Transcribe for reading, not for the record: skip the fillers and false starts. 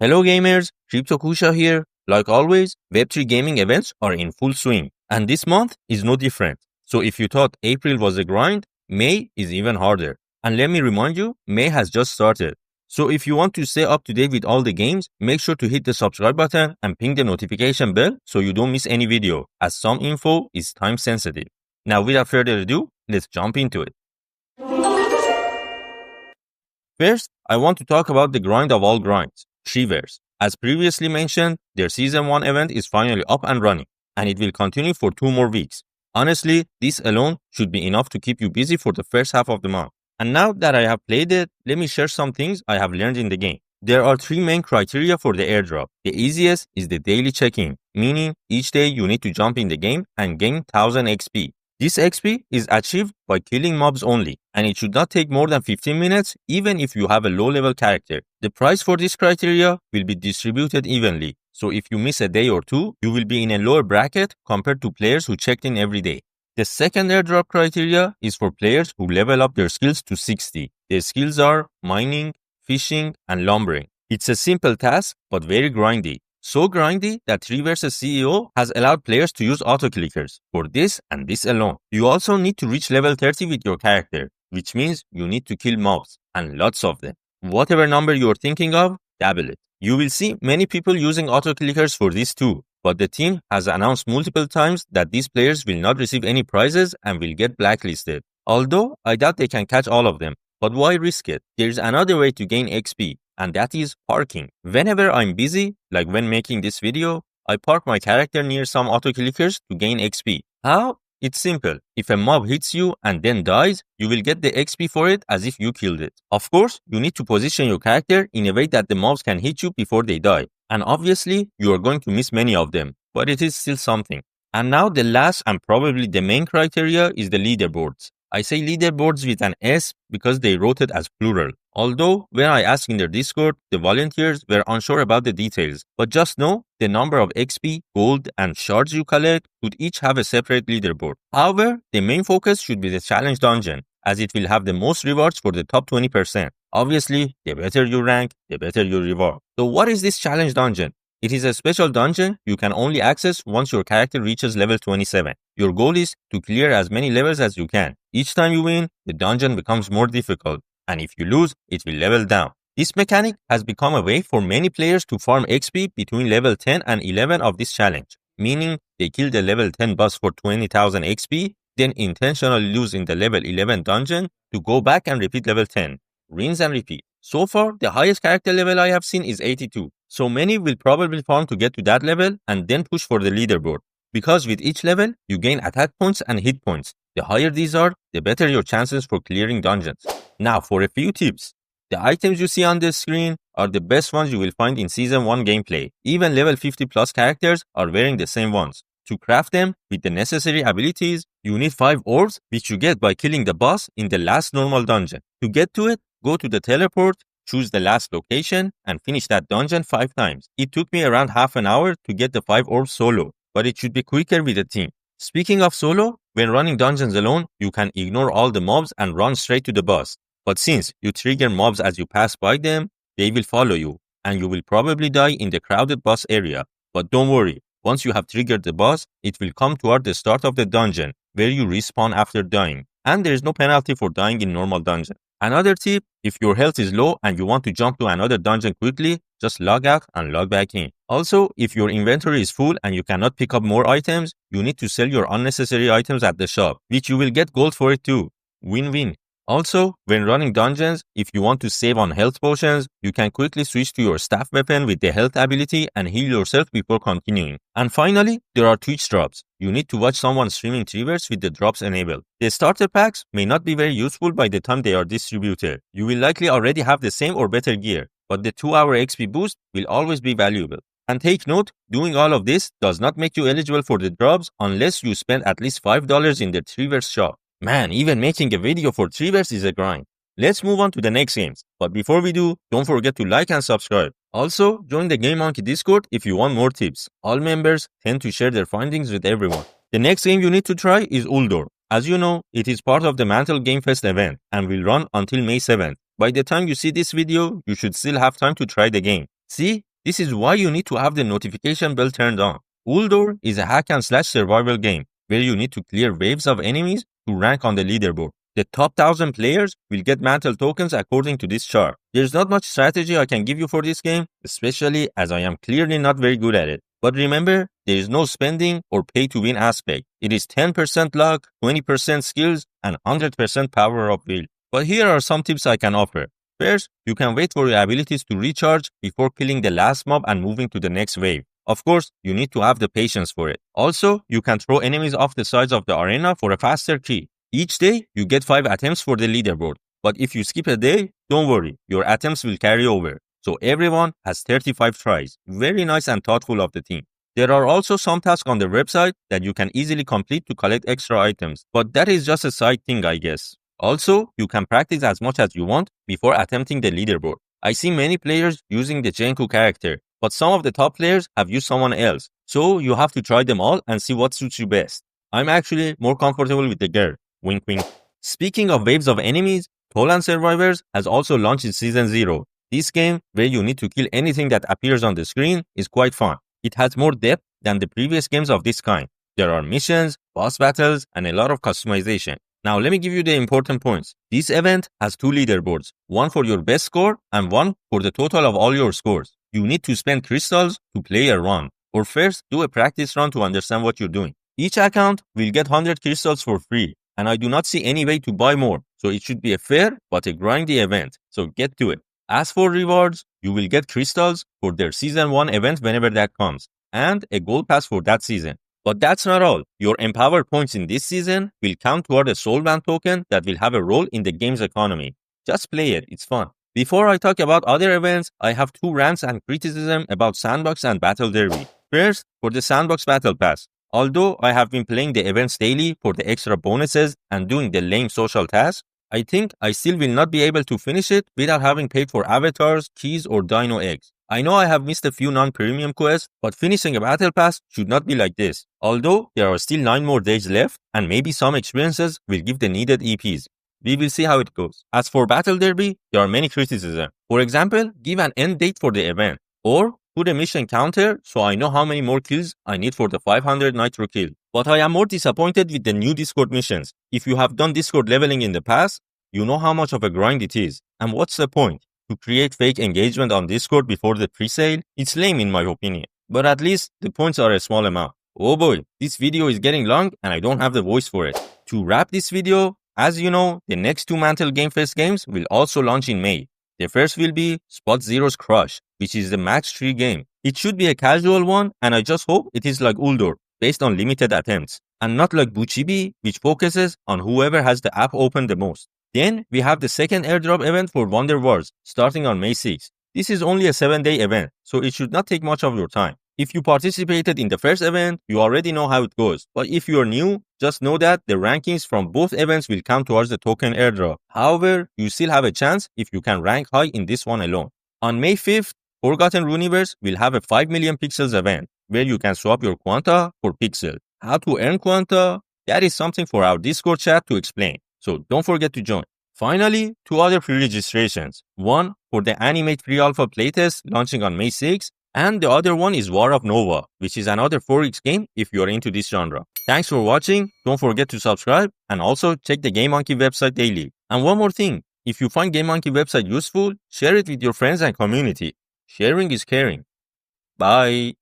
Hello gamers, CryptoKusha here. Like always, Web3 gaming events are in full swing, and this month is no different. So if you thought April was a grind, May is even harder. And let me remind you, May has just started. So if you want to stay up to date with all the games, make sure to hit the subscribe button and ping the notification bell so you don't miss any video, as some info is time sensitive. Now without further ado, let's jump into it. First, I want to talk about the grind of all grinds, Treeverse. As previously mentioned, their Season 1 event is finally up and running, and it will continue for 2 more weeks. Honestly, this alone should be enough to keep you busy for the first half of the month. And now that I have played it, let me share some things I have learned in the game. There are 3 main criteria for the airdrop. The easiest is the daily check-in, meaning each day you need to jump in the game and gain 1000 XP. This XP is achieved by killing mobs only, and it should not take more than 15 minutes even if you have a low-level character. The price for this criteria will be distributed evenly, so if you miss a day or two, you will be in a lower bracket compared to players who checked in every day. The second airdrop criteria is for players who level up their skills to 60. Their skills are mining, fishing, and lumbering. It's a simple task, but very grindy. So grindy that Treeverse's CEO has allowed players to use auto-clickers for this and this alone. You also need to reach level 30 with your character, which means you need to kill mobs, and lots of them. Whatever number you're thinking of, double it. You will see many people using auto-clickers for this too, but the team has announced multiple times that these players will not receive any prizes and will get blacklisted. Although I doubt they can catch all of them, but why risk it? There's another way to gain XP, and that is parking. Whenever I'm busy, like when making this video, I park my character near some auto-clickers to gain XP. How? It's simple. If a mob hits you and then dies, you will get the XP for it as if you killed it. Of course, you need to position your character in a way that the mobs can hit you before they die. And obviously, you are going to miss many of them, but it is still something. And now the last and probably the main criteria is the leaderboards. I say leaderboards with an S because they wrote it as plural. Although, when I asked in their Discord, the volunteers were unsure about the details. But just know, the number of XP, gold, and shards you collect would each have a separate leaderboard. However, the main focus should be the challenge dungeon, as it will have the most rewards for the top 20%. Obviously, the better you rank, the better your reward. So what is this challenge dungeon? It is a special dungeon you can only access once your character reaches level 27. Your goal is to clear as many levels as you can. Each time you win, the dungeon becomes more difficult, and if you lose, it will level down. This mechanic has become a way for many players to farm XP between level 10 and 11 of this challenge, meaning they kill the level 10 boss for 20,000 XP, then intentionally lose in the level 11 dungeon to go back and repeat level 10. Rinse and repeat. So far, the highest character level I have seen is 82. So many will probably farm to get to that level and then push for the leaderboard. Because with each level, you gain attack points and hit points. The higher these are, the better your chances for clearing dungeons. Now for a few tips. The items you see on the screen are the best ones you will find in Season 1 gameplay. Even level 50 plus characters are wearing the same ones. To craft them with the necessary abilities, you need 5 orbs, which you get by killing the boss in the last normal dungeon. To get to it, go to the teleport, choose the last location, and finish that dungeon 5 times. It took me around half an hour to get the 5 orbs solo, but it should be quicker with a team. Speaking of solo, when running dungeons alone, you can ignore all the mobs and run straight to the boss. But since you trigger mobs as you pass by them, they will follow you, and you will probably die in the crowded boss area. But don't worry, once you have triggered the boss, it will come toward the start of the dungeon, where you respawn after dying. And there is no penalty for dying in normal dungeon. Another tip, if your health is low and you want to jump to another dungeon quickly, just log out and log back in. Also, if your inventory is full and you cannot pick up more items, you need to sell your unnecessary items at the shop, which you will get gold for it too. Win-win. Also, when running dungeons, if you want to save on health potions, you can quickly switch to your staff weapon with the health ability and heal yourself before continuing. And finally, there are Twitch drops. You need to watch someone streaming Treeverse with the drops enabled. The starter packs may not be very useful by the time they are distributed. You will likely already have the same or better gear, but the 2-hour XP boost will always be valuable. And take note, doing all of this does not make you eligible for the drops unless you spend at least $5 in the Treeverse shop. Man, even making a video for Treeverse is a grind. Let's move on to the next games. But before we do, don't forget to like and subscribe. Also, join the Game Monkey Discord if you want more tips. All members tend to share their findings with everyone. The next game you need to try is Uldor. As you know, it is part of the Mantle Game Fest event and will run until May 7th. By the time you see this video, you should still have time to try the game. See, This is why you need to have the notification bell turned on. Uldor is a hack and slash survival game where you need to clear waves of enemies to rank on the leaderboard. The top 1000 players will get mantle tokens according to this chart. There's not much strategy I can give you for this game, especially as I am clearly not very good at it. But remember, there is no spending or pay to win aspect. It is 10% luck, 20% skills, and 100% power of will. But here are some tips I can offer. First, you can wait for your abilities to recharge before killing the last mob and moving to the next wave. Of course, you need to have the patience for it. Also, you can throw enemies off the sides of the arena for a faster kill. Each day, you get 5 attempts for the leaderboard. But if you skip a day, don't worry, your attempts will carry over. So everyone has 35 tries. Very nice and thoughtful of the team. There are also some tasks on the website that you can easily complete to collect extra items. But that is just a side thing, I guess. Also, you can practice as much as you want before attempting the leaderboard. I see many players using the Jenku character, but some of the top players have used someone else. So you have to try them all and see what suits you best. I'm actually more comfortable with the girl. Wink wink. Speaking of waves of enemies, Tollan Survivors has also launched in Season 0. This game, where you need to kill anything that appears on the screen, is quite fun. It has more depth than the previous games of this kind. There are missions, boss battles, and a lot of customization. Now let me give you the important points. This event has 2 leaderboards, one for your best score and one for the total of all your scores. You need to spend crystals to play a run, or first do a practice run to understand what you're doing. Each account will get 100 crystals for free, and I do not see any way to buy more, so it should be a fair but a grindy event, so get to it. As for rewards, you will get crystals for their Season 1 event whenever that comes, and a gold pass for that season. But that's not all. Your Empower points in this season will count toward a Soul Band token that will have a role in the game's economy. Just play it, it's fun. Before I talk about other events, I have 2 rants and criticism about Sandbox and Battle Derby. First, for the Sandbox Battle Pass. Although I have been playing the events daily for the extra bonuses and doing the lame social tasks, I think I still will not be able to finish it without having paid for avatars, keys, or dino eggs. I know I have missed a few non-premium quests, but finishing a battle pass should not be like this. Although there are still 9 more days left, and maybe some experiences will give the needed EPs. We will see how it goes. As for Battle Derby, there are many criticisms. For example, give an end date for the event, or put a mission counter so I know how many more kills I need for the 500 nitro kill. But I am more disappointed with the new Discord missions. If you have done Discord leveling in the past, you know how much of a grind it is. And what's the point? To create fake engagement on Discord before the pre-sale? It's lame in my opinion. But at least the points are a small amount. Oh boy, this video is getting long and I don't have the voice for it. To wrap this video, as you know, the next 2 Mantle Game Fest games will also launch in May. The first will be Spot Zero's Crush, which is the match 3 game. It should be a casual one, and I just hope it is like Uldor, based on limited attempts, and not like Buchibi, which focuses on whoever has the app open the most. Then we have the second airdrop event for Wonder Wars, starting on May 6th. This is only a 7-day event, so it should not take much of your time. If you participated in the first event, you already know how it goes. But if you are new, just know that the rankings from both events will count towards the token airdrop. However, you still have a chance if you can rank high in this one alone. On May 5th, Forgotten Runiverse will have a 5 million pixels event, where you can swap your Quanta for pixel. How to earn Quanta? That is something for our Discord chat to explain, so don't forget to join. Finally, 2 other pre-registrations. One for the Animate Pre-Alpha playtest launching on May 6th, and the other one is War of Nova, which is another 4X game if you are into this genre. Thanks for watching, don't forget to subscribe, and also check the GameMonkey website daily. And one more thing, if you find GameMonkey website useful, share it with your friends and community. Sharing is caring. Bye!